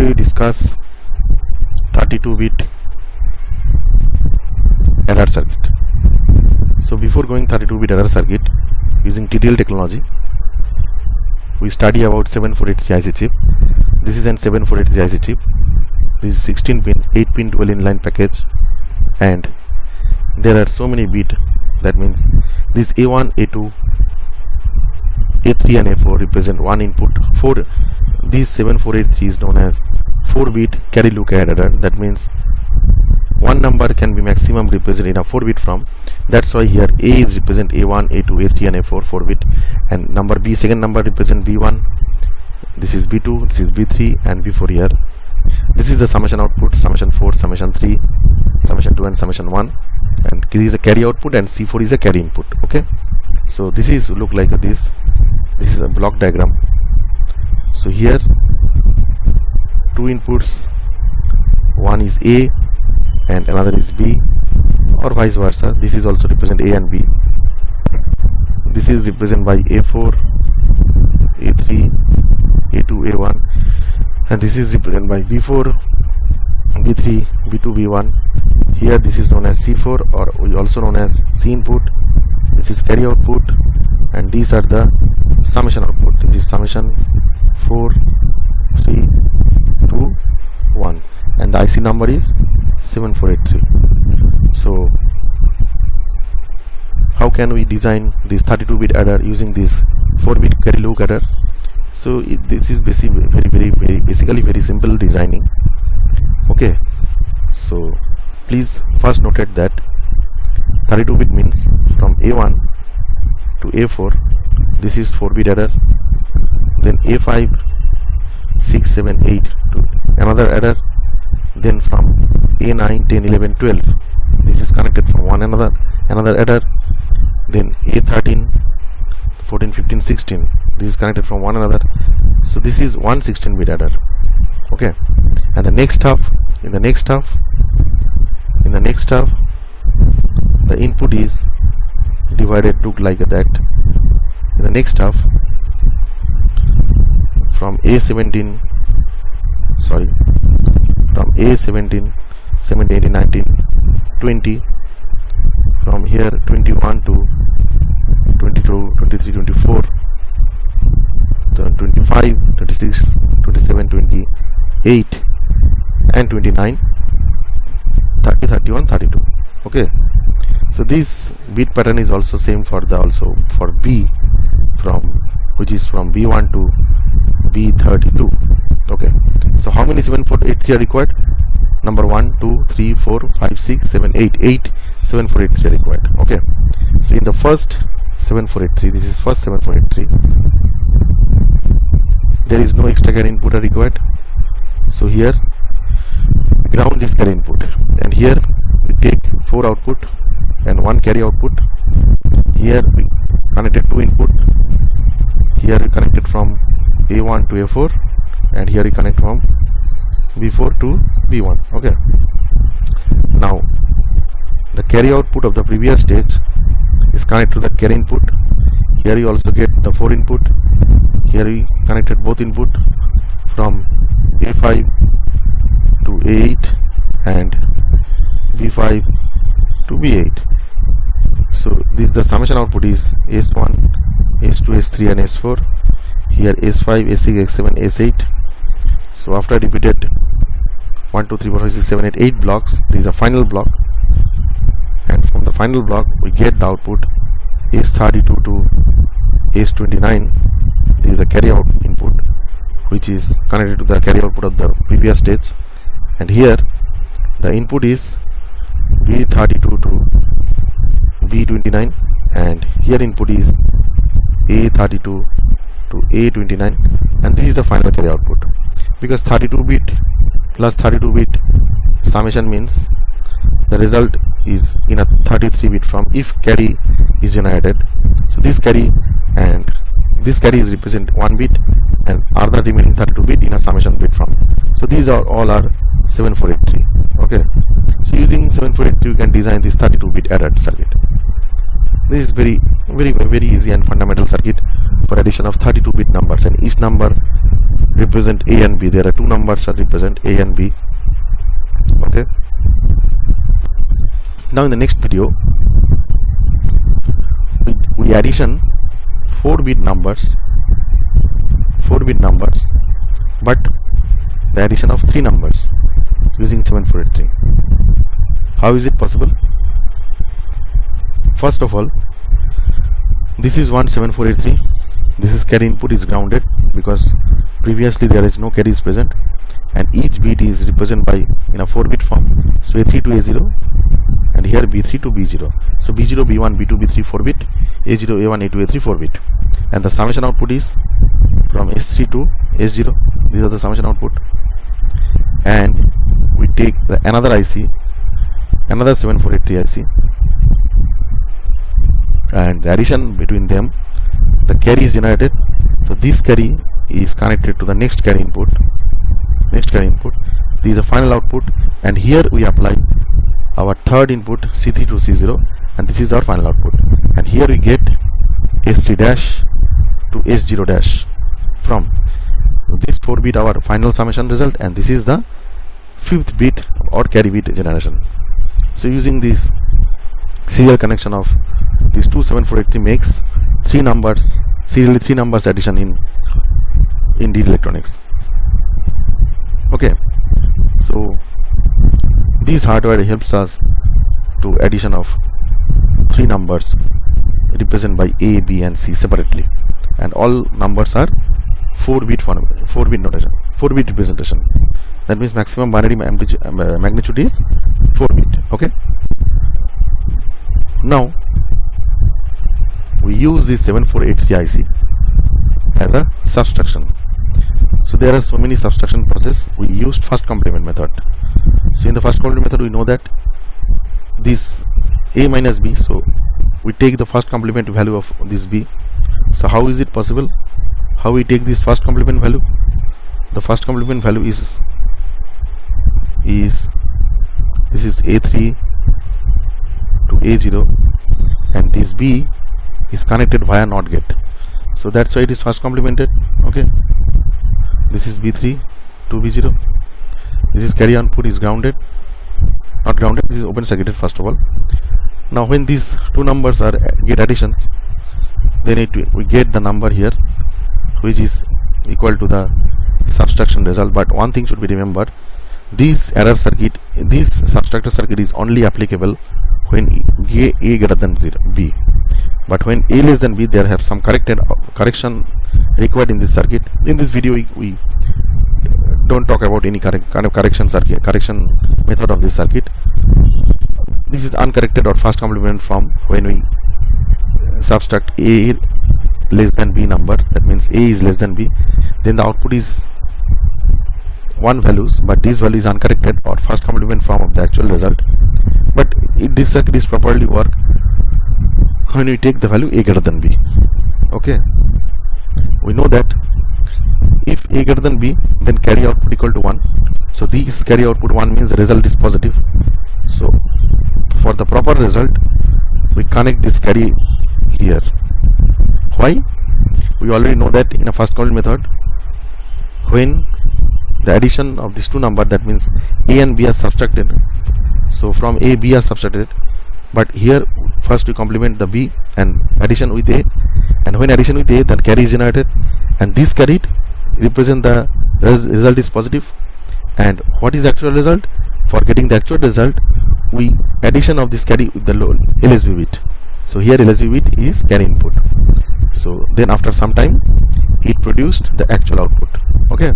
Today we discuss 32-bit adder circuit. So before going 32-bit adder circuit using TTL technology, we study about 7483 IC chip. This is an 7483 IC chip. This is 16-pin, 8-pin 12 inline package, and there are so many bits. That means this A1, A2, A3 and A4 represent one input. This 7483 is known as 4-bit carry look ahead adder. That means one number can be maximum represented in a 4-bit from. That's why here A is represent A1, A2, A3 and A4 4-bit, and number B, second number represent B1. This is B2, this is B3 and B4 here. This is the summation output, summation 4, summation 3, summation 2 and summation 1, and this is a carry output and C4 is a carry input. Okay, so this is look like this. This is a block diagram. So here two inputs, one is A and another is B, or vice versa. This is also represent A and B. This is represented by A4, A3, A2, A1, and this is represented by B4, B3, B2, B1. Here this is known as C4, or we also known as C input. This is carry output, and these are the summation output. This is summation 4, 3, 2, 1, and the IC number is 7483. So how can we design this 32-bit adder using this 4-bit carry look adder? So this is basically very simple designing. Okay, so please first note that 32-bit means from A1 to A4, this is 4-bit adder, then A5, 6, 7, 8 to another adder, then from A9, 10, 11, 12, this is connected from one another adder, then A13, 14, 15, 16, this is connected from one another. So this is one 16-bit adder. Okay, and the next half, in the next half, the input is divided, look like that. In the next half, from A17, from A17, 17, 18, 19, 20, from here 21 to 22, 23, 24, 25, 26, 27, 28 and 29, 30, 31, 32. Okay, so this bit pattern is also same for B, which is from B1 to B32. Okay, so how many 7483 are required? Number 1, 2, 3, 4, 5, 6, 7, 8 7483 are required. Okay, so in the first 7483, this is first 7483, there is no extra carry input are required. So here ground is carry input, and here we take 4 output and 1 carry output. Here we connected 2 input. Here we connected from A1 to A4, and here we connect from B4 to B1. Okay, now the carry output of the previous stage is connected to the carry input. Here you also get the 4 input. Here we connected both input from A5 to A8 and B5 to B8. So this the summation output is S1, S2, S3 and S4. Here S5, S6, S7, S8. So after repeated 1, 2, 3, 4, 5, 6, 7, 8 blocks, this is a final block, and from the final block we get the output S32 to S29. This is a carry out input which is connected to the carry output of the previous stage, and here the input is B32 to B29, and here input is A32 to A29, and this is the final carry output. Because 32-bit plus 32-bit summation means the result is in a 33-bit from if carry is generated. So this carry is represent 1 bit and other remaining 32-bit in a summation bit from. So these are all are 7483. Okay, so using 7483 you can design this 32-bit adder circuit. This is very easy and fundamental circuit for addition of 32-bit numbers, and each number represent A and B. There are two numbers that represent A and B. Okay. Now in the next video, we addition 4-bit numbers, but the addition of 3 numbers using 7483. How is it possible? First of all, this is 17483. This is carry input is grounded because previously there is no carries present, and each bit is represented by in a 4-bit form. So A3 to A0, and here B3 to B0. So B0, B1, B2, B3 4-bit, A0, A1, A2, A3 4-bit, and the summation output is from S3 to S0. These are the summation output, and we take another IC, another 7483 IC, and the addition between them, the carry is generated. So this carry is connected to the next carry input. This is the final output, and here we apply our third input C3 to C0, and this is our final output. And here we get S3 dash to S0 dash from this 4-bit our final summation result, and this is the 5th bit or carry bit generation. So using this serial connection of these two 7483 makes 3 numbers, serially 3 numbers addition in DD electronics. Okay, so this hardware helps us to addition of 3 numbers represented by A, B and C separately, and all numbers are 4-bit notation, 4-bit representation. That means maximum binary magnitude is 4-bit. Okay, now we use this 7483 IC as a subtraction. So there are so many subtraction process. We used first complement method. So in the first complement method, we know that this A minus B, so we take the first complement value of this B. So how is it possible? How we take this first complement value? The first complement value is this is A3 to A0, and this B is connected via NOT gate. So that's why it is first complemented. Okay, this is B3 to B0. This is carry output is grounded, not grounded. This is open circuited first of all. Now when these two numbers are get additions, then we get the number here, which is equal to the subtraction result. But one thing should be remembered: this error circuit, this subtractor circuit is only applicable when A greater than B. But when A less than B, there have some correction required in this circuit. In this video, we don't talk about any kind of correction method of this circuit. This is uncorrected or first complement from when we subtract A less than B number. That means A is less than B. Then the output is 1 values, but this value is uncorrected or first complement form of the actual result. But this circuit is properly work when we take the value A greater than B. Okay, we know that if A greater than B, then carry output equal to 1. So this carry output 1 means the result is positive. So for the proper result, we connect this carry here. Why? We already know that in a first complement method, when the addition of these two numbers, that means A and B are subtracted. So from A, B are subtracted, but here first we complement the B and addition with A, and when addition with A, then carry is generated, and this carry represent the result is positive. And what is the actual result? For getting the actual result, we addition of this carry with the LSB bit. So here LSB bit is carry input. So then after some time, it produced the actual output. Okay.